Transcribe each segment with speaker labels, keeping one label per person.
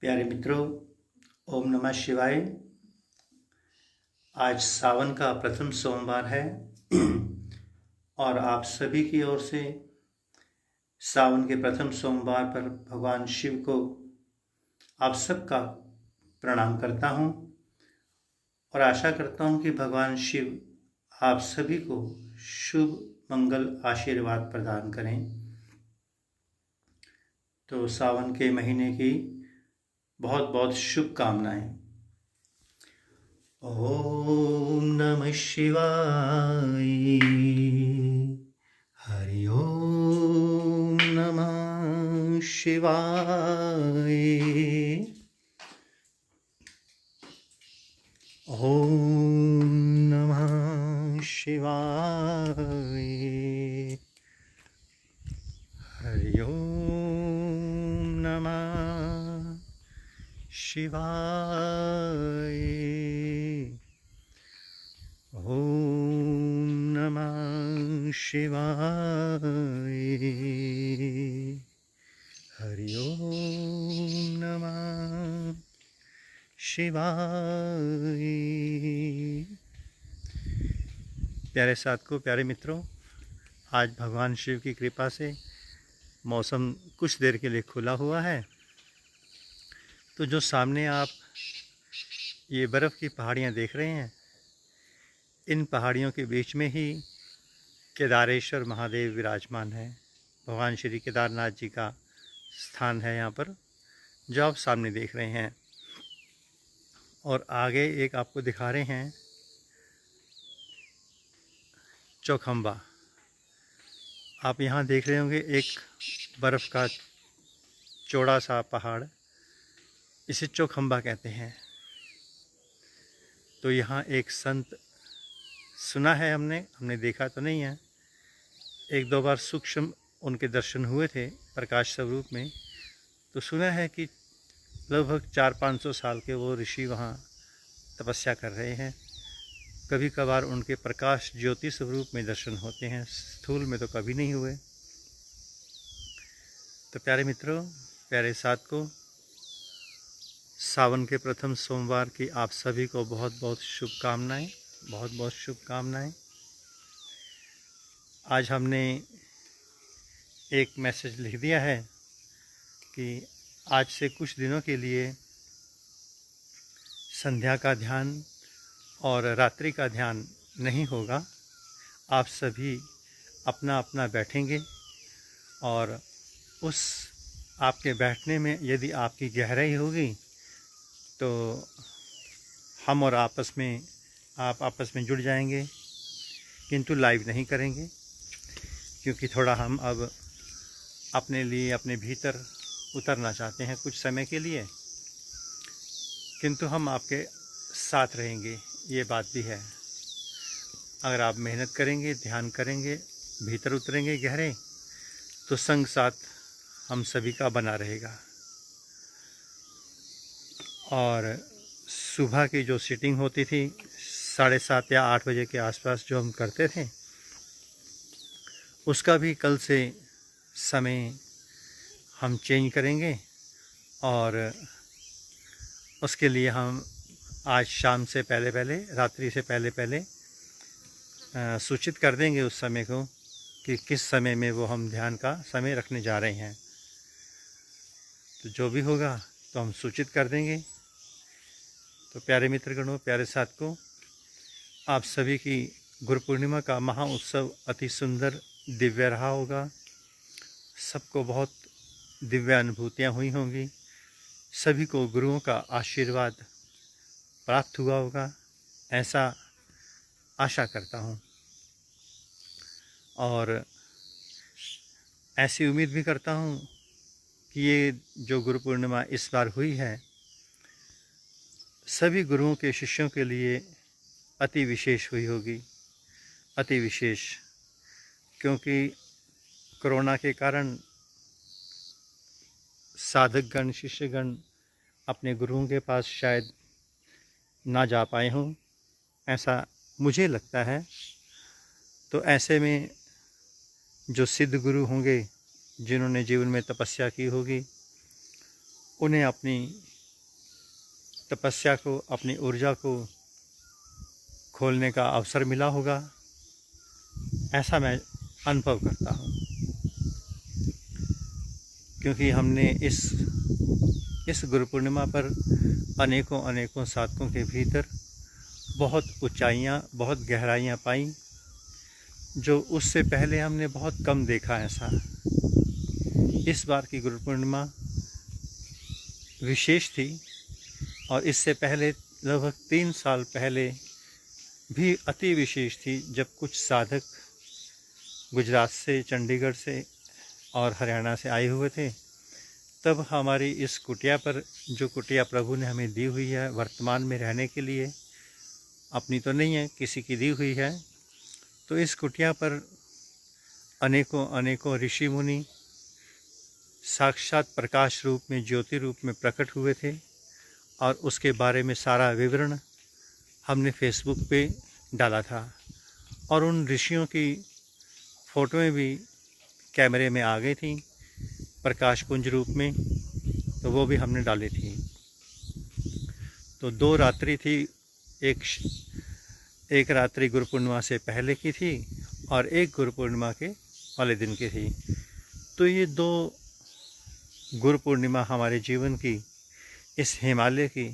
Speaker 1: प्यारे मित्रों, ओम नमः शिवाय। आज सावन का प्रथम सोमवार है और आप सभी की ओर से सावन के प्रथम सोमवार पर भगवान शिव को आप सबका प्रणाम करता हूँ और आशा करता हूँ कि भगवान शिव आप सभी को शुभ मंगल आशीर्वाद प्रदान करें। तो सावन के महीने की बहुत बहुत शुभकामनाएं। ओम नमः शिवाय। हरि ओम नमः शिवाय। ओम नमः शिवाय। हरि ओम नमः शिवाय। ओम नमः शिवाय। हरि ओम नमः शिवाय। प्यारे साधकों, प्यारे मित्रों, आज भगवान शिव की कृपा से मौसम कुछ देर के लिए खुला हुआ है। तो जो सामने आप ये बर्फ़ की पहाड़ियाँ देख रहे हैं, इन पहाड़ियों के बीच में ही केदारेश्वर महादेव विराजमान है। भगवान श्री केदारनाथ जी का स्थान है यहाँ पर, जो आप सामने देख रहे हैं। और आगे एक आपको दिखा रहे हैं चौखंबा। आप यहाँ देख रहे होंगे एक बर्फ़ का चौड़ा सा पहाड़, इसे चौखंबा कहते हैं। तो यहाँ एक संत, सुना है हमने देखा तो नहीं है, एक दो बार सूक्ष्म उनके दर्शन हुए थे प्रकाश स्वरूप में। तो सुना है कि लगभग 400-500 साल के वो ऋषि वहाँ तपस्या कर रहे हैं। कभी कभार उनके प्रकाश ज्योति स्वरूप में दर्शन होते हैं, स्थूल में तो कभी नहीं हुए। तो प्यारे मित्रों, प्यारे साधकों, सावन के प्रथम सोमवार की आप सभी को बहुत बहुत शुभकामनाएं, बहुत बहुत शुभकामनाएं। आज हमने एक मैसेज लिख दिया है कि आज से कुछ दिनों के लिए संध्या का ध्यान और रात्रि का ध्यान नहीं होगा। आप सभी अपना अपना बैठेंगे और उस आपके बैठने में यदि आपकी गहराई होगी तो हम और आप आपस में जुड़ जाएंगे, किंतु लाइव नहीं करेंगे, क्योंकि थोड़ा हम अब अपने लिए अपने भीतर उतरना चाहते हैं कुछ समय के लिए। किंतु हम आपके साथ रहेंगे, ये बात भी है। अगर आप मेहनत करेंगे, ध्यान करेंगे, भीतर उतरेंगे गहरे, तो संग साथ हम सभी का बना रहेगा। और सुबह की जो सीटिंग होती थी 7:30 या 8 बजे के आसपास जो हम करते थे, उसका भी कल से समय हम चेंज करेंगे और उसके लिए हम आज शाम से पहले रात्रि से पहले सूचित कर देंगे उस समय को कि किस समय में वो हम ध्यान का समय रखने जा रहे हैं। तो जो भी होगा तो हम सूचित कर देंगे। तो प्यारे मित्रगणों, प्यारे साधकों, आप सभी की गुरु पूर्णिमा का महा उत्सव अति सुंदर दिव्य रहा होगा। सबको बहुत दिव्य अनुभूतियाँ हुई होंगी। सभी को गुरुओं का आशीर्वाद प्राप्त हुआ होगा, ऐसा आशा करता हूँ। और ऐसी उम्मीद भी करता हूँ कि ये जो गुरु पूर्णिमा इस बार हुई है, सभी गुरुओं के शिष्यों के लिए अति विशेष हुई होगी, अति विशेष। क्योंकि कोरोना के कारण साधकगण, शिष्यगण अपने गुरुओं के पास शायद ना जा पाए हों, ऐसा मुझे लगता है। तो ऐसे में जो सिद्ध गुरु होंगे, जिन्होंने जीवन में तपस्या की होगी, उन्हें अपनी तपस्या को, अपनी ऊर्जा को खोलने का अवसर मिला होगा, ऐसा मैं अनुभव करता हूँ। क्योंकि हमने इस गुरु पूर्णिमा पर अनेकों अनेकों साधकों के भीतर बहुत ऊंचाइयाँ, बहुत गहराइयाँ पाई, जो उससे पहले हमने बहुत कम देखा। ऐसा इस बार की गुरु पूर्णिमा विशेष थी, और इससे पहले लगभग 3 साल पहले भी अति विशेष थी, जब कुछ साधक गुजरात से, चंडीगढ़ से और हरियाणा से आए हुए थे। तब हमारी इस कुटिया पर, जो कुटिया प्रभु ने हमें दी हुई है वर्तमान में रहने के लिए, अपनी तो नहीं है, किसी की दी हुई है, तो इस कुटिया पर अनेकों अनेकों ऋषि मुनि साक्षात प्रकाश रूप में, ज्योति रूप में प्रकट हुए थे। और उसके बारे में सारा विवरण हमने फेसबुक पे डाला था, और उन ऋषियों की फ़ोटोएं भी कैमरे में आ गई थी प्रकाश पुंज रूप में, तो वो भी हमने डाली थी। तो 2 रात्रि थी, एक रात्रि गुरु पूर्णिमा से पहले की थी और एक गुरु पूर्णिमा के वाले दिन की थी। तो ये 2 गुरु पूर्णिमा हमारे जीवन की, इस हिमालय की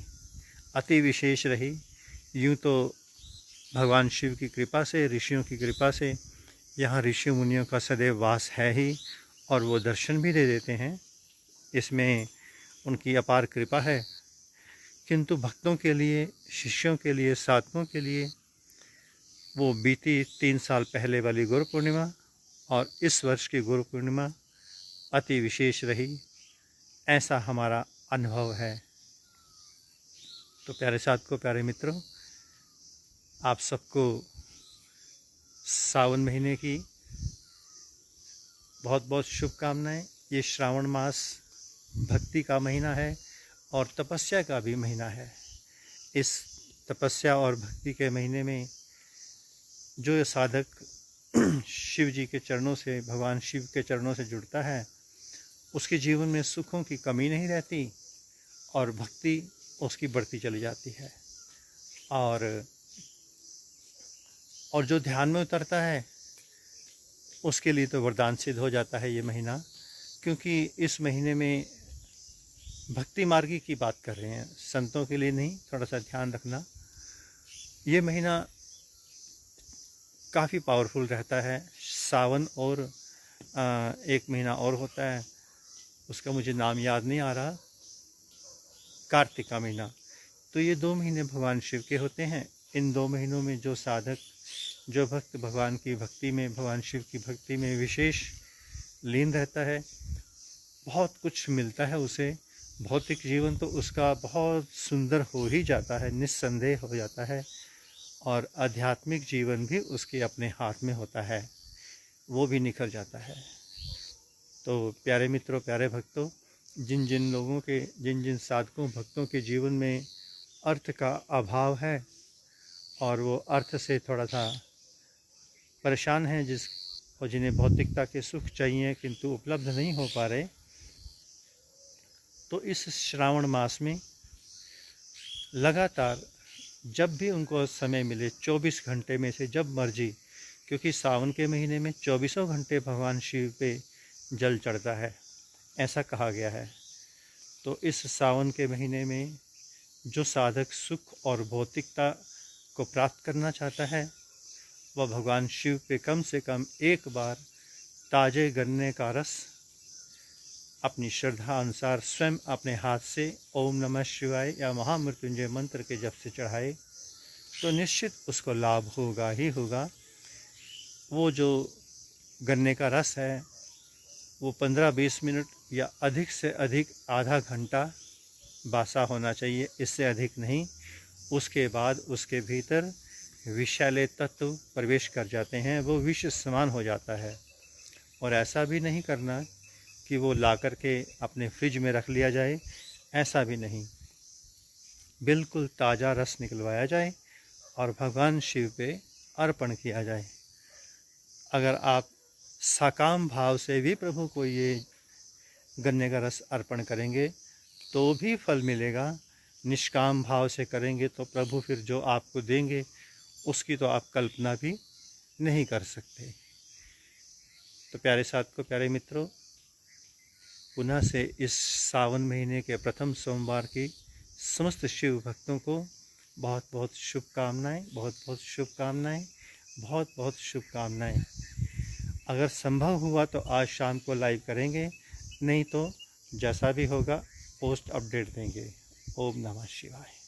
Speaker 1: अति विशेष रही। यूँ तो भगवान शिव की कृपा से, ऋषियों की कृपा से यहाँ ऋषि मुनियों का सदैव वास है ही, और वो दर्शन भी दे देते हैं, इसमें उनकी अपार कृपा है। किंतु भक्तों के लिए, शिष्यों के लिए, साधकों के लिए वो बीती 3 साल पहले वाली गुरु पूर्णिमा और इस वर्ष की गुरु पूर्णिमा अति विशेष रही, ऐसा हमारा अनुभव है। तो प्यारे साधकों, प्यारे मित्रों, आप सबको सावन महीने की बहुत बहुत शुभकामनाएं। ये श्रावण मास भक्ति का महीना है और तपस्या का भी महीना है। इस तपस्या और भक्ति के महीने में जो साधक शिव जी के चरणों से, भगवान शिव के चरणों से जुड़ता है, उसके जीवन में सुखों की कमी नहीं रहती और भक्ति उसकी बढ़ती चली जाती है। और जो ध्यान में उतरता है उसके लिए तो वरदान सिद्ध हो जाता है ये महीना। क्योंकि इस महीने में भक्ति मार्गी की बात कर रहे हैं, संतों के लिए नहीं, थोड़ा सा ध्यान रखना। ये महीना काफ़ी पावरफुल रहता है। सावन और एक महीना और होता है, उसका मुझे नाम याद नहीं आ रहा, कार्तिक का महीना। तो ये 2 महीने भगवान शिव के होते हैं। इन 2 महीनों में जो साधक, जो भक्त भगवान की भक्ति में, भगवान शिव की भक्ति में विशेष लीन रहता है, बहुत कुछ मिलता है उसे। भौतिक जीवन तो उसका बहुत सुंदर हो ही जाता है, निस्संदेह हो जाता है, और आध्यात्मिक जीवन भी उसके अपने हाथ में होता है, वो भी निखर जाता है। तो प्यारे मित्रों, प्यारे भक्तों, जिन जिन लोगों के, जिन जिन साधकों भक्तों के जीवन में अर्थ का अभाव है और वो अर्थ से थोड़ा सा परेशान हैं, और जिन्हें भौतिकता के सुख चाहिए किंतु उपलब्ध नहीं हो पा रहे, तो इस श्रावण मास में लगातार जब भी उनको समय मिले, 24 घंटे में से जब मर्जी, क्योंकि सावन के महीने में 24 घंटे भगवान शिव पे जल चढ़ता है, ऐसा कहा गया है। तो इस सावन के महीने में जो साधक सुख और भौतिकता को प्राप्त करना चाहता है, वह भगवान शिव पे कम से कम एक बार ताजे गन्ने का रस अपनी श्रद्धा अनुसार स्वयं अपने हाथ से ओम नमः शिवाय या महामृत्युंजय मंत्र के जप से चढ़ाए, तो निश्चित उसको लाभ होगा ही होगा। वो जो गन्ने का रस है वो 15-20 मिनट या अधिक से अधिक आधा घंटा बासा होना चाहिए, इससे अधिक नहीं। उसके बाद उसके भीतर विषैले तत्व प्रवेश कर जाते हैं, वो विष समान हो जाता है। और ऐसा भी नहीं करना कि वो ला करके अपने फ्रिज में रख लिया जाए, ऐसा भी नहीं। बिल्कुल ताज़ा रस निकलवाया जाए और भगवान शिव पे अर्पण किया जाए। अगर आप साकाम भाव से भी प्रभु को ये गन्ने का रस अर्पण करेंगे तो भी फल मिलेगा, निष्काम भाव से करेंगे तो प्रभु फिर जो आपको देंगे उसकी तो आप कल्पना भी नहीं कर सकते। तो प्यारे साथियों, प्यारे मित्रों, पुनः से इस सावन महीने के प्रथम सोमवार की समस्त शिव भक्तों को बहुत बहुत शुभकामनाएं, बहुत बहुत शुभकामनाएं, बहुत बहुत शुभकामनाएं। अगर संभव हुआ तो आज शाम को लाइव करेंगे, नहीं तो जैसा भी होगा पोस्ट अपडेट देंगे। ओम नमः शिवाय।